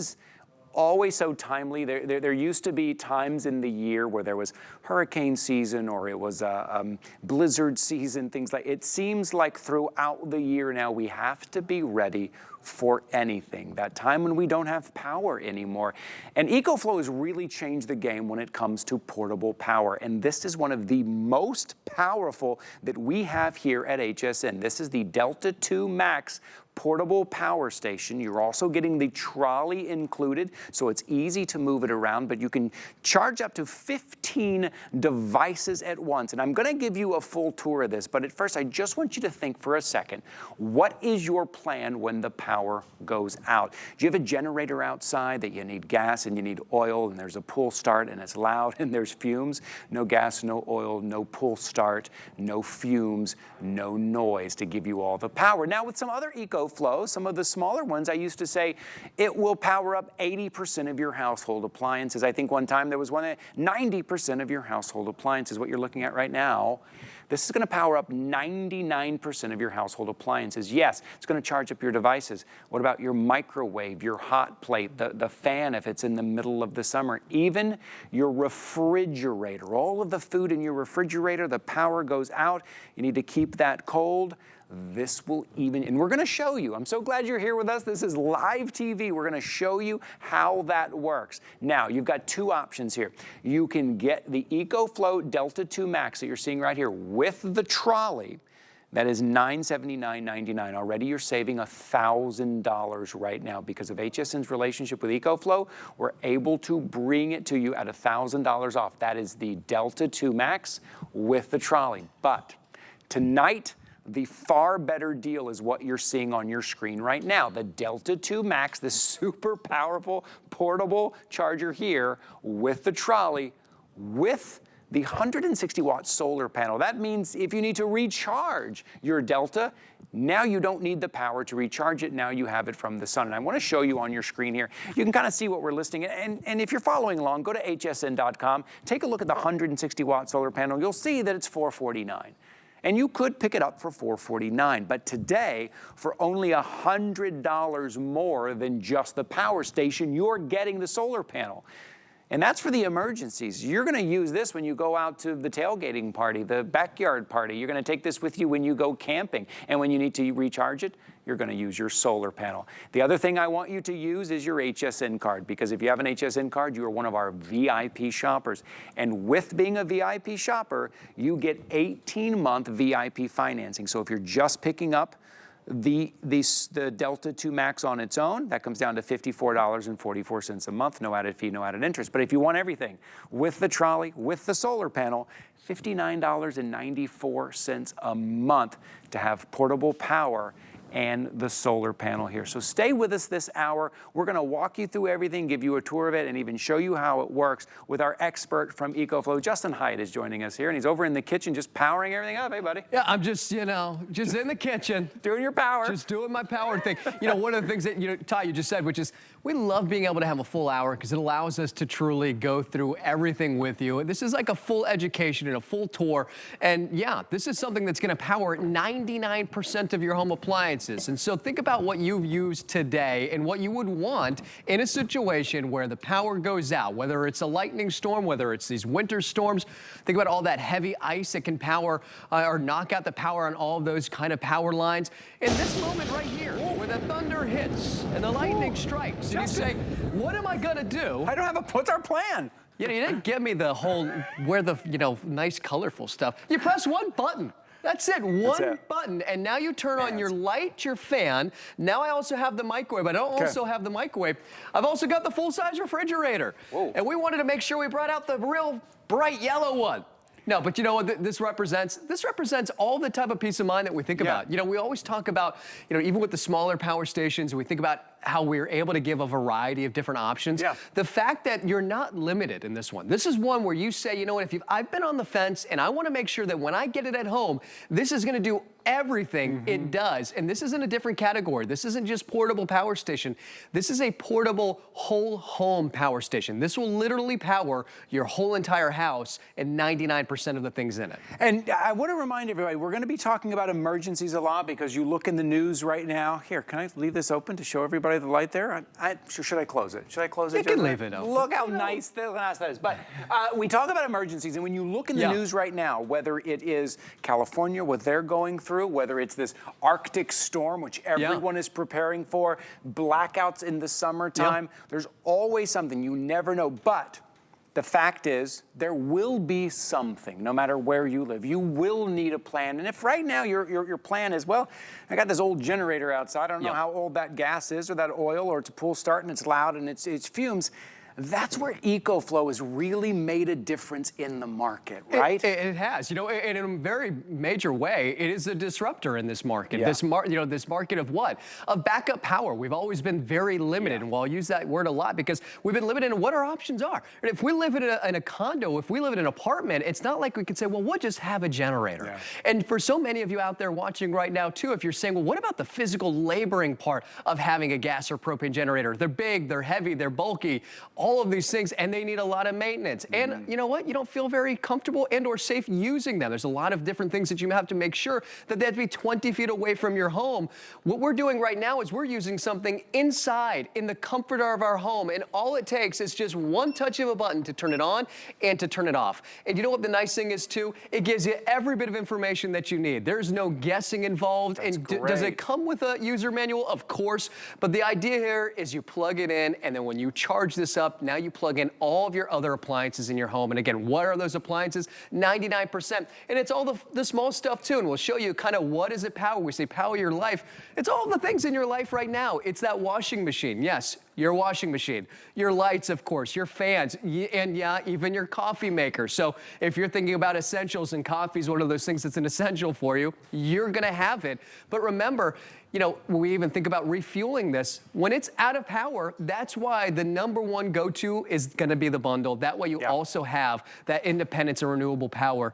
is always so timely. There used to be times in the year where there was hurricane season or it was blizzard season, things like. It seems like throughout the year now we have to be ready for anything. That time when we don't have power anymore. And EcoFlow has really changed the game when it comes to portable power. And this is one of the most powerful that we have here at HSN. This is the Delta 2 Max portable power station. You're also getting the trolley included, so it's easy to move it around, but you can charge up to 15 devices at once. And I'm going to give you a full tour of this, but at first I just want you to think for a second, what is your plan when the power goes out? Do you have a generator outside that you need gas and you need oil and there's a pull start and it's loud and there's fumes? No gas, no oil, no pull start, no fumes, no noise to give you all the power. Now with some other EcoFlow, some of the smaller ones, I used to say it will power up 80% of your household appliances. I think one time there was one at 90% of your household appliances, what you're looking at right now. This is going to power up 99% of your household appliances. Yes, it's going to charge up your devices. What about your microwave, your hot plate, the fan if it's in the middle of the summer, even your refrigerator, all of the food in your refrigerator, the power goes out. You need to keep that cold. This will even, and we're going to show you, I'm so glad you're here with us. This is live TV. We're going to show you how that works. Now, you've got two options here. You can get the EcoFlow Delta 2 Max that you're seeing right here with the trolley. That is $979.99. Already you're saving $1,000 right now because of HSN's relationship with EcoFlow. We're able to bring it to you at $1,000 off. That is the Delta 2 Max with the trolley. But tonight, the far better deal is what you're seeing on your screen right now. The Delta 2 Max, the super powerful portable charger here with the trolley, with the 160-watt solar panel. That means if you need to recharge your Delta, now you don't need the power to recharge it. Now you have it from the sun. And I want to show you on your screen here. You can kind of see what we're listing. And if you're following along, go to hsn.com. Take a look at the 160-watt solar panel. You'll see that it's $449. And you could pick it up for $449, but today, for only $100 more than just the power station, you're getting the solar panel. And that's for the emergencies. You're going to use this when you go out to the tailgating party, the backyard party. You're going to take this with you when you go camping. And when you need to recharge it, you're going to use your solar panel. The other thing I want you to use is your HSN card, because if you have an HSN card, you are one of our VIP shoppers. And with being a VIP shopper, you get 18-month VIP financing. So if you're just picking up the Delta 2 Max on its own, that comes down to $54.44 a month, no added fee, no added interest. But if you want everything with the trolley, with the solar panel, $59.94 a month to have portable power and the solar panel here. So stay with us this hour. We're going to walk you through everything, give you a tour of it, and even show you how it works with our expert from EcoFlow. Justin Hyatt is joining us here, and he's over in the kitchen just powering everything up. Hey, buddy. Yeah, I'm just, just in the kitchen. Doing your power. Just doing my power thing. One of the things that, Ty, you just said, which is we love being able to have a full hour because it allows us to truly go through everything with you. This is like a full education and a full tour. And yeah, this is something that's going to power 99% of your home appliances. And so think about what you've used today and what you would want in a situation where the power goes out, whether it's a lightning storm, whether it's these winter storms. Think about all that heavy ice that can power or knock out the power on all of those kind of power lines. In this moment right here, where the thunder hits and the lightning strikes, and you say, what am I going to do? I don't have what's our plan? You didn't give me the whole, where the, nice colorful stuff. You press one button. That's it, one button, and now you turn on your light, your fan. Now I also have the microwave. I don't also have the microwave. I've also got the full-size refrigerator. Whoa. And we wanted to make sure we brought out the real bright yellow one. No, but you know what this represents? This represents all the type of peace of mind that we think about. We always talk about, even with the smaller power stations, we think about how we're able to give a variety of different options. Yeah. The fact that you're not limited in this one. This is one where you say, you know what, I've been on the fence and I want to make sure that when I get it at home, this is going to do everything it does. And this isn't a different category. This isn't just portable power station. This is a portable whole home power station. This will literally power your whole entire house and 99% of the things in it. And I want to remind everybody, we're going to be talking about emergencies a lot because you look in the news right now. Here, can I leave this open to show everybody the light there? Should I close it? Should I close it? You can leave it open. Look how nice that is. But we talk about emergencies, and when you look in the news right now, whether it is California, what they're going through, whether it's this Arctic storm, which everyone is preparing for, blackouts in the summertime, there's always something. You never know. But the fact is, there will be something, no matter where you live. You will need a plan. And if right now your plan is, well, I got this old generator outside. I don't know how old that gas is or that oil, or it's a pool start and it's loud and it's fumes. That's where EcoFlow has really made a difference in the market, right? It has, and in a very major way, it is a disruptor in this market. This market of what? Of backup power. We've always been very limited, and I'll use that word a lot because we've been limited in what our options are. And if we live in a condo, if we live in an apartment, it's not like we could say, well, we'll just have a generator. And for so many of you out there watching right now too, if you're saying, well, what about the physical laboring part of having a gas or propane generator? They're big, they're heavy, they're bulky, all of these things, and they need a lot of maintenance. And you know what? You don't feel very comfortable and or safe using them. There's a lot of different things that you have to make sure that they have to be 20 feet away from your home. What we're doing right now is we're using something inside in the comfort of our home, and all it takes is just one touch of a button to turn it on and to turn it off. And you know what the nice thing is too? It gives you every bit of information that you need. There's no guessing involved. That's and does it come with a user manual? Of course. But the idea here is you plug it in, and then when you charge this up, now you plug in all of your other appliances in your home. And again, what are those appliances? 99%. And it's all the small stuff too. And we'll show you kind of what does it power. We say power your life. It's all the things in your life right now. It's that washing machine. Yes, your washing machine, your lights, of course, your fans, and even your coffee maker. So if you're thinking about essentials, and coffee is one of those things that's an essential for you, you're gonna have it. But remember, we even think about refueling this. When it's out of power, that's why the #1 go-to is gonna be the bundle. That way you also have that independence and renewable power.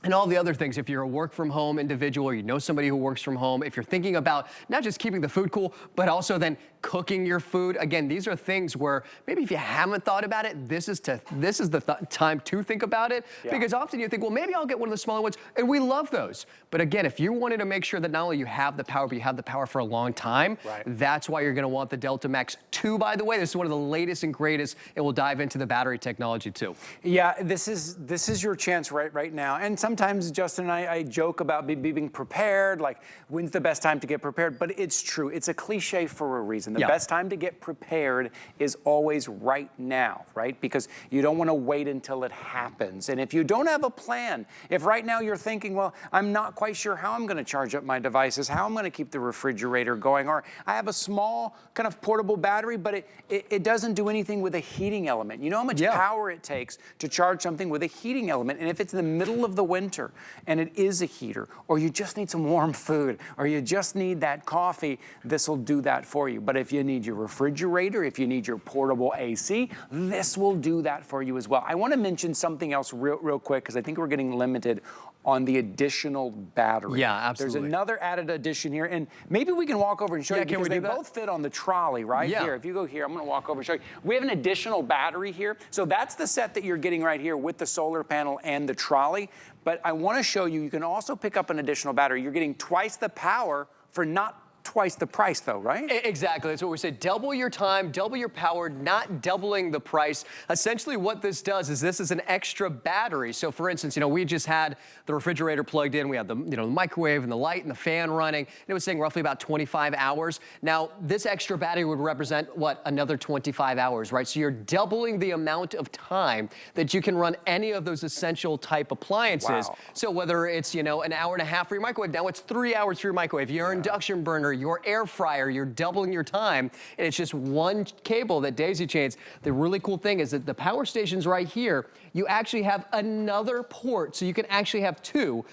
And all the other things, if you're a work from home individual, or you know somebody who works from home, if you're thinking about not just keeping the food cool, but also then cooking your food. Again, these are things where maybe if you haven't thought about it, this is the time to think about it. Because often you think, well, maybe I'll get one of the smaller ones, and we love those. But again, if you wanted to make sure that not only you have the power, but you have the power for a long time, that's why you're gonna want the Delta Max 2, by the way. This is one of the latest and greatest, and we'll dive into the battery technology too. Yeah, this is your chance right now. And sometimes Justin and I joke about being prepared, like when's the best time to get prepared, but it's true. It's a cliche for a reason. The best time to get prepared is always right now, right? Because you don't want to wait until it happens. And if you don't have a plan, if right now you're thinking, well, I'm not quite sure how I'm going to charge up my devices, how I'm going to keep the refrigerator going, or I have a small kind of portable battery, but it doesn't do anything with a heating element. You know how much power it takes to charge something with a heating element? And if it's in the middle of the winter and it is a heater, or you just need some warm food, or you just need that coffee, this will do that for you. But if you need your refrigerator, if you need your portable AC, this will do that for you as well. I want to mention something else real quick, because I think we're getting limited on the additional battery. Yeah, absolutely. There's another added addition here, and maybe we can walk over and show you, because they both fit on the trolley right here. If you go here, I'm gonna walk over and show you. We have an additional battery here. So that's the set that you're getting right here with the solar panel and the trolley. But I wanna show you, you can also pick up an additional battery. You're getting twice the power for not twice the price though, right? Exactly, that's what we said. Double your time, double your power, not doubling the price. Essentially what this does is this is an extra battery. So for instance, we just had the refrigerator plugged in, we had the the microwave and the light and the fan running, and it was saying roughly about 25 hours. Now, this extra battery would represent, what, another 25 hours, right? So you're doubling the amount of time that you can run any of those essential type appliances. Wow. So whether it's, an hour and a half for your microwave, now it's 3 hours for your microwave, your induction burner, your air fryer, you're doubling your time, and it's just one cable that daisy chains. The really cool thing is that the power stations right here, you actually have another port, so you can actually have 2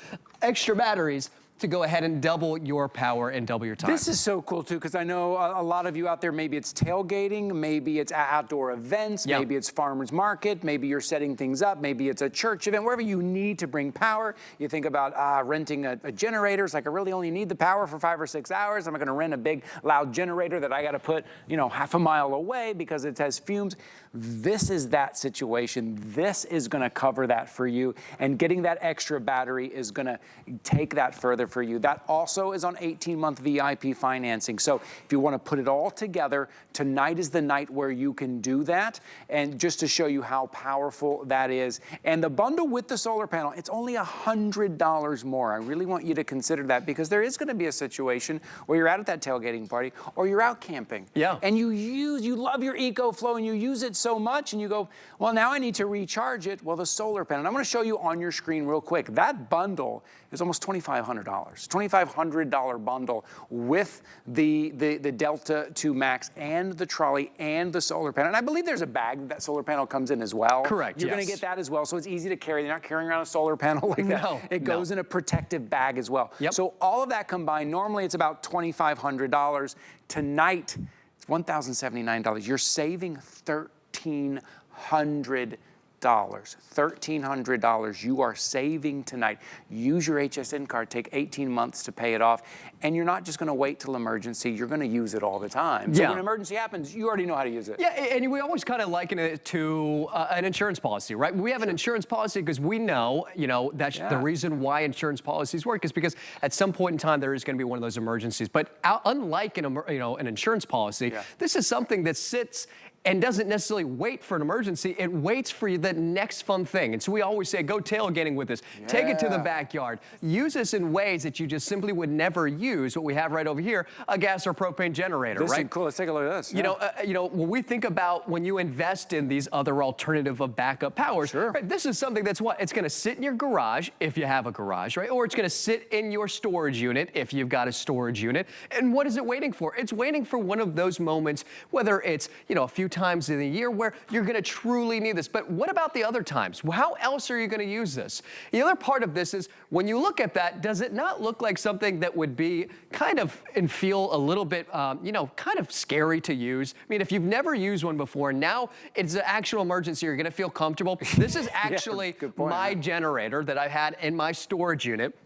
extra batteries to go ahead and double your power and double your time. This is so cool too, because I know a lot of you out there, maybe it's tailgating, maybe it's outdoor events, maybe it's farmers market, maybe you're setting things up, maybe it's a church event, wherever you need to bring power. You think about renting a generator. It's like, I really only need the power for 5 or 6 hours. I'm not gonna rent a big loud generator that I gotta put, you know, half a mile away because it has fumes. This is that situation. This is gonna cover that for you, and getting that extra battery is gonna take that further for you. That also is on 18-month VIP financing. So if you wanna put it all together, tonight is the night where you can do that, and just to show you how powerful that is. And the bundle with the solar panel, it's only $100 more. I really want you to consider that, because there is gonna be a situation where you're out at that tailgating party, or you're out camping, and you love your EcoFlow and you use it so much, and you go, well, now I need to recharge it. Well, the solar panel, and I'm gonna show you on your screen real quick, that bundle is almost $2,500, $2,500 bundle with the Delta 2 Max and the Trolley and the solar panel. And I believe there's a bag that solar panel comes in as well. Correct, You're gonna get that as well, so it's easy to carry. You're not carrying around a solar panel like that. It goes in a protective bag as well. So all of that combined, normally it's about $2,500. Tonight, it's $1,079. You're saving $1,300. $1,300 you are saving tonight. Use your HSN card, take 18 months to pay it off, and you're not just gonna wait till emergency, you're gonna use it all the time. So when an emergency happens, you already know how to use it. Yeah, and we always kind of liken it to an insurance policy, right? We have an insurance policy because we know, that's the reason why insurance policies work, is because at some point in time there is gonna be one of those emergencies. But unlike an insurance policy, this is something that sits and doesn't necessarily wait for an emergency. It waits for you the next fun thing. And so we always say, go tailgating with this. Take it to the backyard. Use this in ways that you just simply would never use. What we have right over here, a gas or propane generator, this right? Is cool. Let's take a look at this. When we think about when you invest in these other alternative of backup powers, right, this is something that's it's gonna sit in your garage if you have a garage, right? Or it's gonna sit in your storage unit if you've got a storage unit. And what is it waiting for? It's waiting for one of those moments, whether it's, a few times in the year where you're gonna truly need this. But what about the other times? How else are you gonna use this? The other part of this is, when you look at that, does it not look like something that would be kind of and feel a little bit, kind of scary to use? I mean, if you've never used one before, now it's an actual emergency, you're gonna feel comfortable. This is actually my generator that I've had in my storage unit.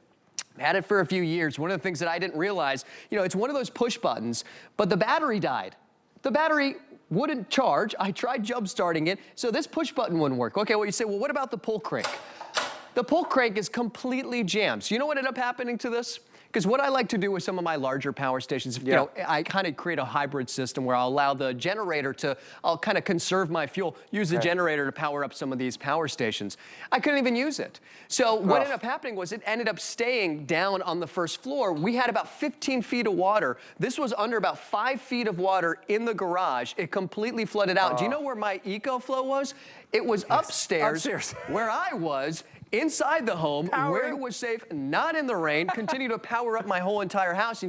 Had it for a few years. One of the things that I didn't realize, it's one of those push buttons, but the battery died. The battery wouldn't charge. I tried jump starting it, so this push button wouldn't work. Okay, well, you say, well, what about the pull crank? The pull crank is completely jammed. So you know what ended up happening to this? Because what I like to do with some of my larger power stations, I kind of create a hybrid system where I'll allow the generator I'll kind of conserve my fuel, use the generator to power up some of these power stations. I couldn't even use it. So what ended up happening was it ended up staying down on the first floor. We had about 15 feet of water. This was under about 5 feet of water in the garage. It completely flooded out. Do you know where my EcoFlow was? It was upstairs where I was, inside the home, where it was safe, not in the rain, continue to power up my whole entire house.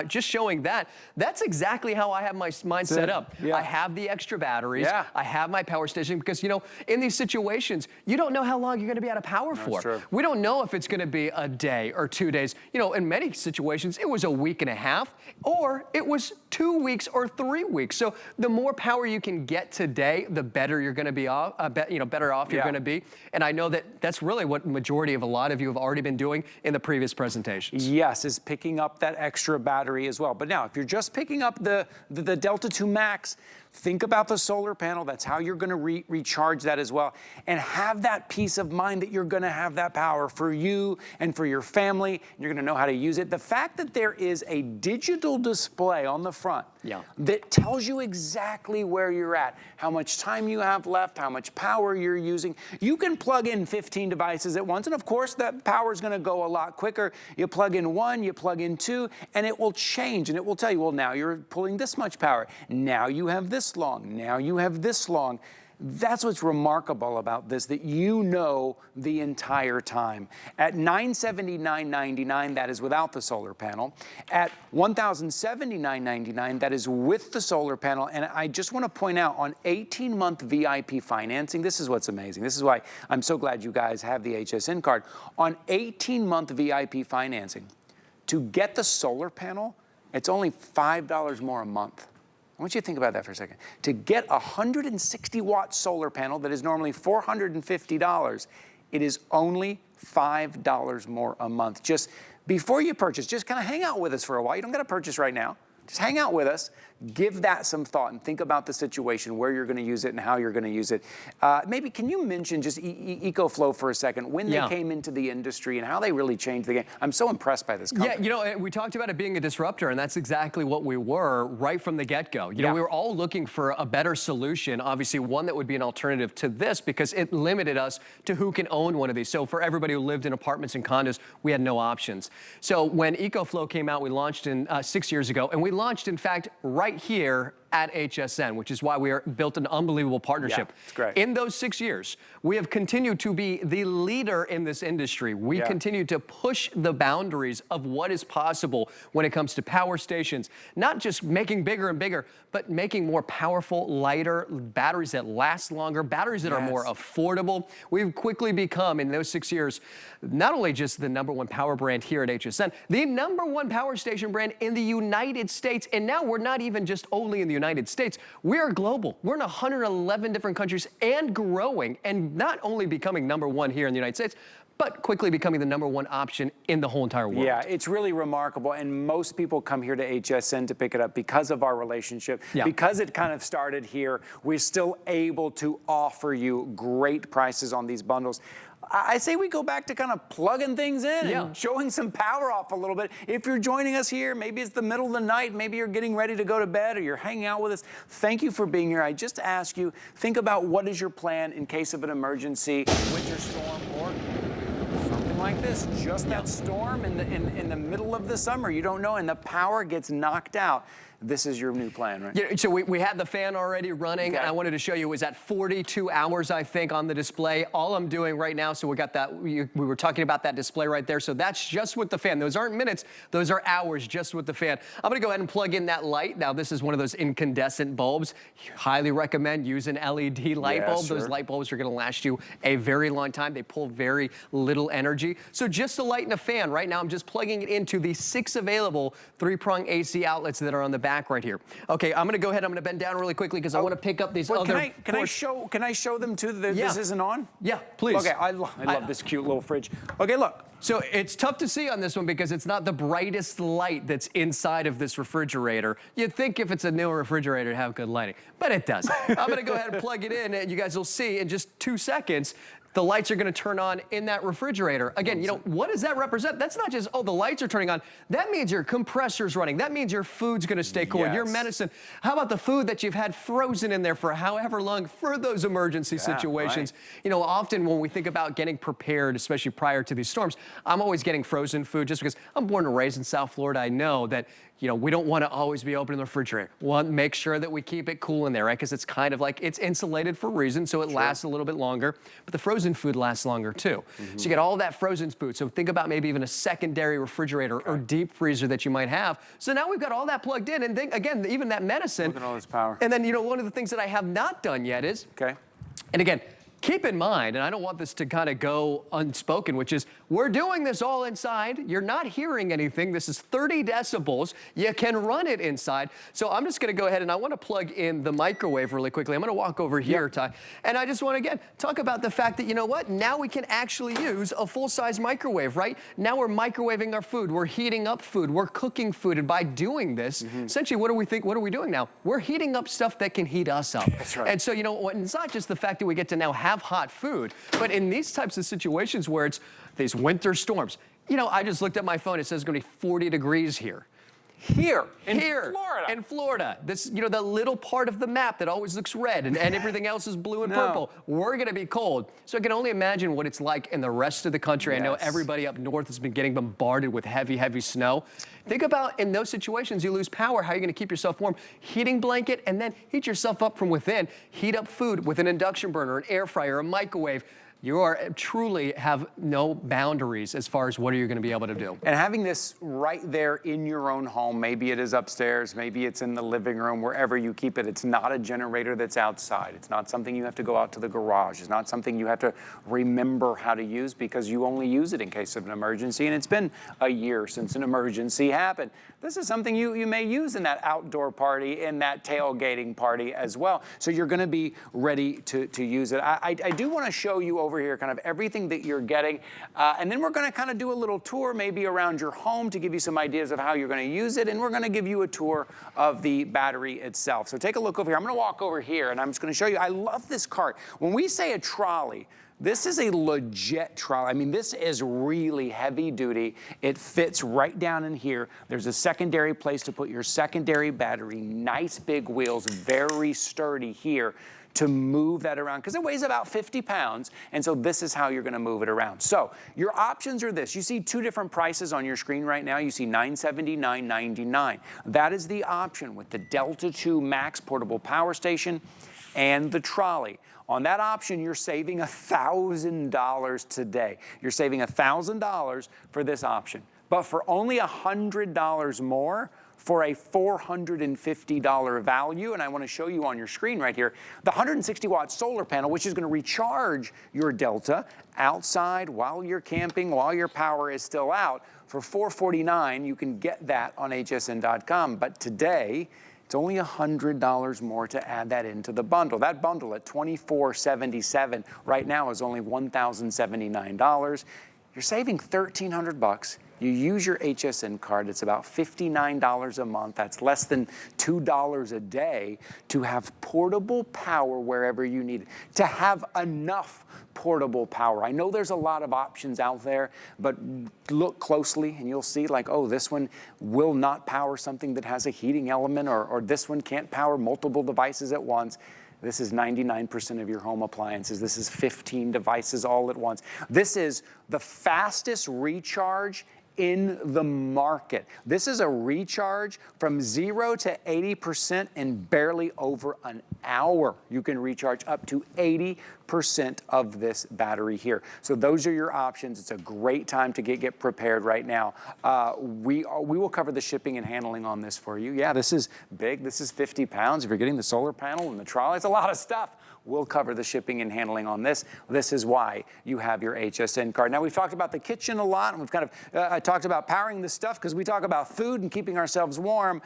Just showing that's exactly how I have mine set up. I have the extra batteries. I have my power station, because, in these situations, you don't know how long you're gonna be out of power for. We don't know if it's gonna be a day or 2 days. In many situations, it was a week and a half, or it was 2 weeks or 3 weeks. So the more power you can get today, the better you're gonna be off, better off you're gonna be. And I know that's really what majority of a lot of you have already been doing in the previous presentations. Yes, is picking up that extra battery as well. But now, if you're just picking up the Delta 2 Max, think about the solar panel. That's how you're gonna recharge that as well. And have that peace of mind that you're gonna have that power for you and for your family. You're gonna know how to use it. The fact that there is a digital display on the front that tells you exactly where you're at, how much time you have left, how much power you're using. You can plug in 15 devices at once, and of course that power is gonna go a lot quicker. You plug in one, you plug in two, and it will change, and it will tell you, well, now you're pulling this much power. Now you have this long, now you have this long. That's what's remarkable about this, that you know the entire time. At $979.99, that is without the solar panel. At $1,079.99, that is with the solar panel. And I just want to point out, on 18-month VIP financing, this is what's amazing. This is why I'm so glad you guys have the HSN card. On 18-month VIP financing, to get the solar panel, it's only $5 more a month. I want you to think about that for a second. To get a 160-watt solar panel that is normally $450, it is only $5 more a month. Just before you purchase, just kind of hang out with us for a while. You don't got to purchase right now. Just hang out with us, give that some thought, and think about the situation, where you're going to use it and how you're going to use it. Maybe can you mention just EcoFlow for a second, when they came into the industry and how they really changed the game? I'm so impressed by this company. Yeah, you know, we talked about it being a disruptor, and that's exactly what we were right from the get-go. You know, we were all looking for a better solution, obviously one that would be an alternative to this, because it limited us to who can own one of these. So for everybody who lived in apartments and condos, we had no options. So when EcoFlow came out, we launched in 6 years ago, and we launched, in fact, right here at HSN, which is why we built an unbelievable partnership. Yeah, it's great. In those 6 years, we have continued to be the leader in this industry. We continue to push the boundaries of what is possible when it comes to power stations, not just making bigger and bigger, but making more powerful, lighter batteries that last longer, batteries that are more affordable. We've quickly become, in those 6 years, not only just the #1 power brand here at HSN, the #1 power station brand in the United States. And now we're not even just only in the United States. We are global. We're in 111 different countries and growing, and not only becoming #1 here in the United States, but quickly becoming the #1 option in the whole entire world. Yeah, it's really remarkable, and most people come here to HSN to pick it up because of our relationship. Because it kind of started here, we're still able to offer you great prices on these bundles. I say we go back to kind of plugging things in and showing some power off a little bit. If you're joining us here, maybe it's the middle of the night, maybe you're getting ready to go to bed, or you're hanging out with us. Thank you for being here. I just ask you, think about what is your plan in case of an emergency, winter storm, or something like this. Just that storm in the middle of the summer. You don't know, and the power gets knocked out. This is your new plan, right? Yeah, so we had the fan already running, and I wanted to show you, it was at 42 hours, I think, on the display. All I'm doing right now, so we got that, we were talking about that display right there, so that's just with the fan. Those aren't minutes, those are hours just with the fan. I'm gonna go ahead and plug in that light. Now, this is one of those incandescent bulbs. Highly recommend using LED light bulb. Those light bulbs are gonna last you a very long time. They pull very little energy. So just the light and a fan. Right now, I'm just plugging it into the 6 available 3-prong AC outlets that are on the back right here. Okay, I'm gonna go ahead, I'm gonna bend down really quickly because I wanna pick up these other... Can I show them too that this isn't on? Yeah, please. Okay, I love this cute little fridge. Okay, look. So it's tough to see on this one because it's not the brightest light that's inside of this refrigerator. You'd think if it's a newer refrigerator to have good lighting, but it doesn't. I'm gonna go ahead and plug it in, and you guys will see in just 2 seconds the lights are gonna turn on in that refrigerator. Again, you know, what does that represent? That's not just, oh, the lights are turning on. That means your compressor's running. That means your food's gonna stay cool, your medicine. How about the food that you've had frozen in there for however long for those emergency situations? You know, often when we think about getting prepared, especially prior to these storms, I'm always getting frozen food just because I'm born and raised in South Florida. I know that, you know, we don't want to always be opening the refrigerator. We want to make sure that we keep it cool in there, right? Because it's kind of like, it's insulated for a reason, so it lasts a little bit longer. But the frozen food lasts longer too. So you get all that frozen food. So think about maybe even a secondary refrigerator or deep freezer that you might have. So now we've got all that plugged in, and then again, even that medicine. Look at all this power. And then, you know, one of the things that I have not done yet is, and again, keep in mind, and I don't want this to kind of go unspoken, which is we're doing this all inside. You're not hearing anything. This is 30 decibels. You can run it inside. So I'm just going to go ahead and I want to plug in the microwave really quickly. I'm going to walk over here, Ty, and I just want to, again, talk about the fact that, you know what, now we can actually use a full-size microwave, right? Now we're microwaving our food. We're heating up food. We're cooking food. And by doing this, essentially, what are we doing now? We're heating up stuff that can heat us up. That's right. And so, you know, it's not just the fact that we get to now have hot food, but in these types of situations where it's these winter storms, you know, I just looked at my phone, it says it's gonna be 40 degrees here. here in Florida. This, you know, the little part of the map that always looks red and everything else is blue and purple. We're going to be cold. So I can only imagine what it's like in the rest of the country. I know everybody up north has been getting bombarded with heavy, heavy snow. Think about in those situations, you lose power, how are you going to keep yourself warm? Heating blanket and then heat yourself up from within. Heat up food with an induction burner, an air fryer, a microwave. You are truly have no boundaries as far as what are you going to be able to do. And having this right there in your own home, maybe it is upstairs, maybe it's in the living room, wherever you keep it. It's not a generator that's outside. It's not something you have to go out to the garage. It's not something you have to remember how to use because you only use it in case of an emergency. And it's been a year since an emergency happened. This is something you may use in that outdoor party, in that tailgating party as well. So you're going to be ready to use it. I do want to show you over here kind of everything that you're getting. And then we're going to kind of do a little tour maybe around your home to give you some ideas of how you're going to use it. And we're going to give you a tour of the battery itself. So take a look over here. I'm going to walk over here and I'm just going to show you. I love this cart. When we say a trolley, this is a legit trolley. I mean, this is really heavy duty. It fits right down in here. There's a secondary place to put your secondary battery. Nice big wheels, very sturdy here to move that around because it weighs about 50 pounds. And so this is how you're going to move it around. So your options are this. You see two different prices on your screen right now. You see $979, $99. That is the option with the Delta 2 Max portable power station and the trolley. On that option, you're saving $1,000 today. You're saving $1,000 for this option. But for only $100 more, for a $450 value, and I want to show you on your screen right here, the 160-watt solar panel, which is going to recharge your Delta outside while you're camping, while your power is still out. For $449, you can get that on hsn.com. But today, it's only $100 more to add that into the bundle. That bundle at $2,477 right now is only $1,079. You're saving $1,300. You use your HSN card, it's about $59 a month. That's less than $2 a day to have portable power wherever you need it, to have enough portable power. I know there's a lot of options out there, but look closely and you'll see like, oh, this one will not power something that has a heating element, or this one can't power multiple devices at once. This is 99% of your home appliances. This is 15 devices all at once. This is the fastest recharge in the market. This is a recharge from 0 to 80% in barely over an hour. You can recharge up to 80% of this battery here. So those are your options. It's a great time to get prepared right now. We will cover the shipping and handling on this for you. Yeah, this is big. This is 50 pounds. If you're getting the solar panel and the trolley, it's a lot of stuff. We'll cover the shipping and handling on this. This is why you have your HSN card. Now, we've talked about the kitchen a lot, and we've kind of talked about powering this stuff because we talk about food and keeping ourselves warm.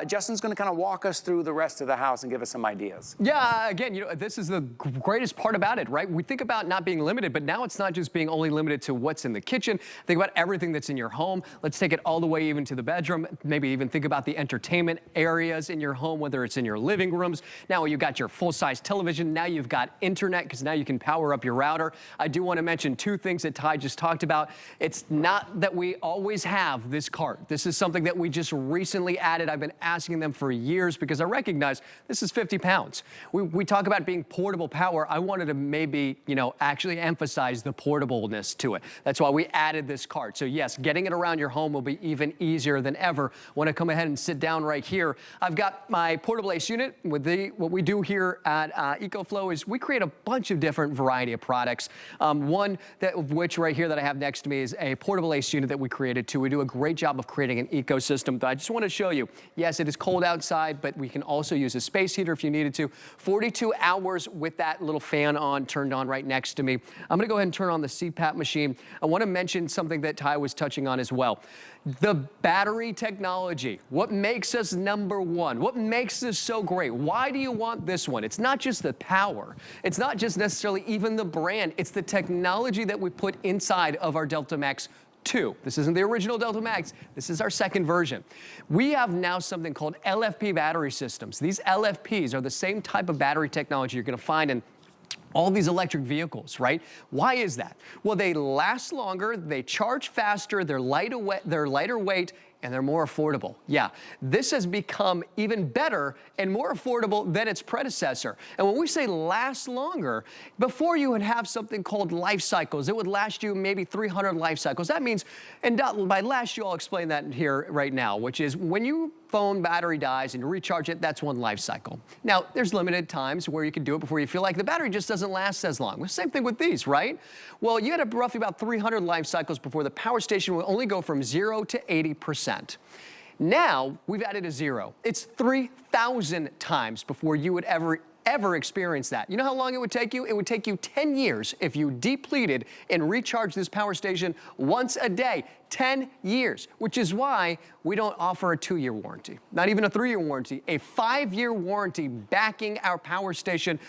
Justin's going to kind of walk us through the rest of the house and give us some ideas. Yeah, again, you know, this is the greatest part about it, right? We think about not being limited, but now it's not just being only limited to what's in the kitchen. Think about everything that's in your home. Let's take it all the way even to the bedroom. Maybe even think about the entertainment areas in your home, whether it's in your living rooms. Now you've got your full-size television. Now you've got internet because now you can power up your router. I do want to mention two things that Ty just talked about. It's not that we always have this cart. This is something that we just recently added. I've been asking them for years because I recognize this is 50 pounds. We talk about being portable power. I wanted to maybe, you know, actually emphasize the portableness to it. That's why we added this cart. So yes, getting it around your home will be even easier than ever. Want to come ahead and sit down right here. I've got my portable ace unit. What we do here at EcoFlow is we create a bunch of different variety of products. One of which right here that I have next to me is a portable ace unit that we created too. We do a great job of creating an ecosystem. But I just want to show you, yes, it is cold outside, but we can also use a space heater if you needed to. 42 hours with that little fan on, turned on right next to me. I'm going to go ahead and turn on the CPAP machine. I want to mention something that Ty was touching on as well. The battery technology, what makes us number one? What makes this so great? Why do you want this one? It's not just the power. It's not just necessarily even the brand. It's the technology that we put inside of our Delta Max 2. This isn't the original Delta Max. This is our second version. We have now something called LFP battery systems. These LFPs are the same type of battery technology you're going to find in all these electric vehicles, right? Why is that? Well, they last longer, they charge faster, they're lighter weight, and they're more affordable. Yeah, this has become even better and more affordable than its predecessor. And when we say last longer, before you would have something called life cycles. It would last you maybe 300 life cycles. That means, and by last you, I'll explain that here right now, which is when your phone battery dies and you recharge it, that's one life cycle. Now, there's limited times where you can do it before you feel like the battery just doesn't last as long. Well, same thing with these, right? Well, you had roughly about 300 life cycles before the power station will only go from 0 to 80%. Now, we've added a 0. It's 3,000 times before you would ever experience that. You know how long it would take you? It would take you 10 years if you depleted and recharged this power station once a day. 10 years, which is why we don't offer a 2-year warranty, not even a 3-year warranty, a 5-year warranty backing our power station.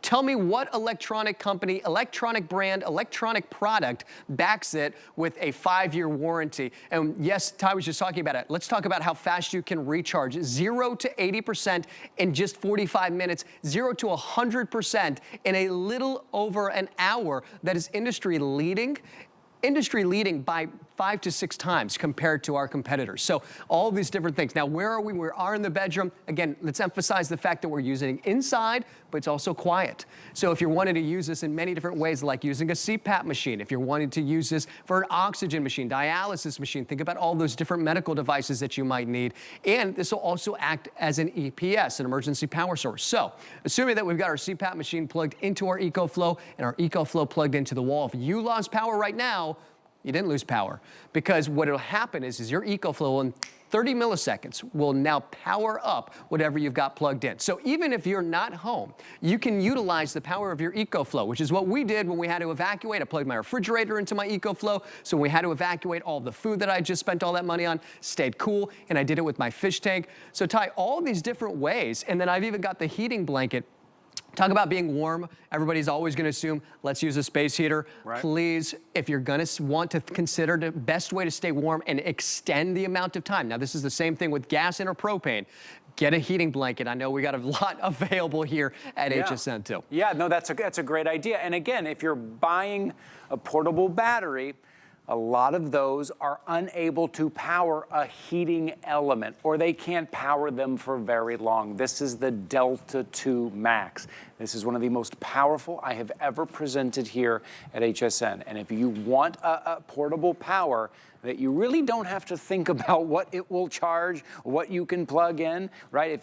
Tell me what electronic company, electronic brand, electronic product backs it with a 5-year warranty. And yes, Ty was just talking about it. Let's talk about how fast you can recharge. 0 to 80% in just 45 minutes, 0 to 100% in a little over an hour. That is industry leading by 5 to 6 times compared to our competitors. So all these different things. Now, where are we? We are in the bedroom. Again, let's emphasize the fact that we're using it inside, but it's also quiet. So if you're wanting to use this in many different ways, like using a CPAP machine, if you're wanting to use this for an oxygen machine, dialysis machine, think about all those different medical devices that you might need. And this will also act as an EPS, an emergency power source. So assuming that we've got our CPAP machine plugged into our EcoFlow and our EcoFlow plugged into the wall, if you lost power right now, you didn't lose power, because what will happen is your EcoFlow in 30 milliseconds will now power up whatever you've got plugged in. So even if you're not home, you can utilize the power of your EcoFlow, which is what we did when we had to evacuate. I plugged my refrigerator into my EcoFlow, so when we had to evacuate all the food that I just spent all that money on, stayed cool, and I did it with my fish tank. So Ty, all these different ways, and then I've even got the heating blanket. Talk about being warm. Everybody's always going to assume, let's use a space heater. Right. Please, if you're going to want to consider the best way to stay warm and extend the amount of time. Now, this is the same thing with gas and or propane. Get a heating blanket. I know we got a lot available here at HSN too. Yeah, no, that's a great idea. And again, if you're buying a portable battery, a lot of those are unable to power a heating element, or they can't power them for very long. This is the Delta 2 Max. This is one of the most powerful I have ever presented here at HSN. And if you want a portable power that you really don't have to think about what it will charge, what you can plug in, right?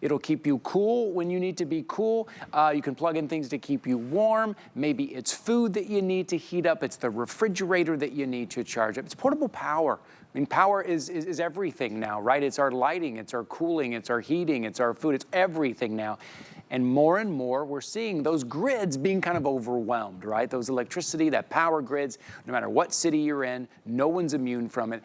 It'll keep you cool when you need to be cool. You can plug in things to keep you warm. Maybe it's food that you need to heat up. It's the refrigerator that you need to charge up. It's portable power. I mean, power is everything now, right? It's our lighting, it's our cooling, it's our heating, it's our food, it's everything now. And more, we're seeing those grids being kind of overwhelmed, right? Those electricity, that power grids, no matter what city you're in, no one's immune from it.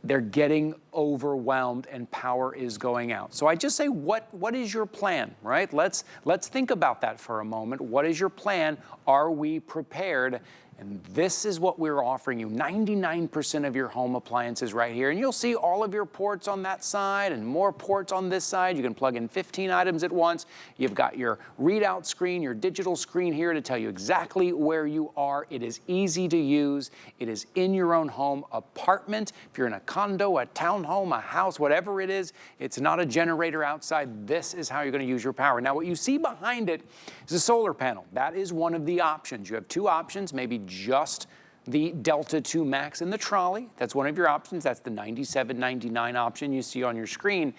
They're getting overwhelmed and power is going out. So I just say, what is your plan, right? Let's think about that for a moment. What is your plan? Are we prepared? And this is what we're offering you, 99% of your home appliances right here. And you'll see all of your ports on that side and more ports on this side. You can plug in 15 items at once. You've got your readout screen, your digital screen here to tell you exactly where you are. It is easy to use. It is in your own home, apartment. If you're in a condo, a townhome, a house, whatever it is, it's not a generator outside. This is how you're going to use your power. Now, what you see behind it is a solar panel. That is one of the options. You have two options, maybe just the Delta 2 Max and the Trolley. That's one of your options. That's the $97.99 option you see on your screen.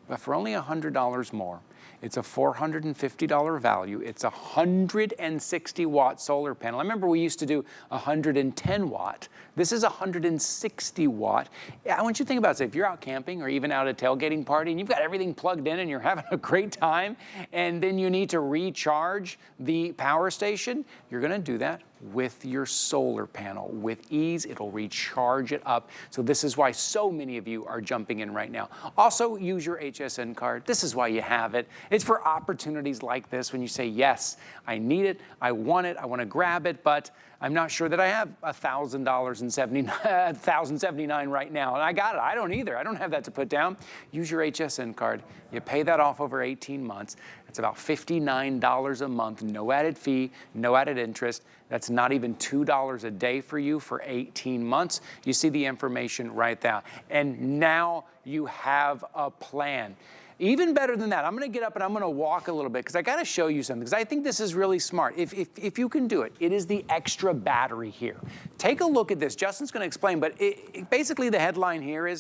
But for only $100 more, it's a $450 value. It's a 160-watt solar panel. I remember we used to do 110-watt. This is 160-watt. I want you to think about this. If you're out camping or even out at a tailgating party and you've got everything plugged in and you're having a great time, and then you need to recharge the power station, you're going to do that with your solar panel. With ease, it'll recharge it up. So this is why so many of you are jumping in right now. Also, use your HSN card. This is why you have it. It's for opportunities like this when you say, yes, I need it, I want to grab it, but I'm not sure that I have $1,079 right now, and I got it. I don't either. I don't have that to put down. Use your HSN card. You pay that off over 18 months. It's about $59 a month, no added fee, no added interest. That's not even $2 a day for you for 18 months. You see the information right there. And now you have a plan. Even better than that, I'm gonna get up and I'm gonna walk a little bit because I gotta show you something, because I think this is really smart. If you can do it, it is the extra battery here. Take a look at this. Justin's gonna explain, but basically the headline here is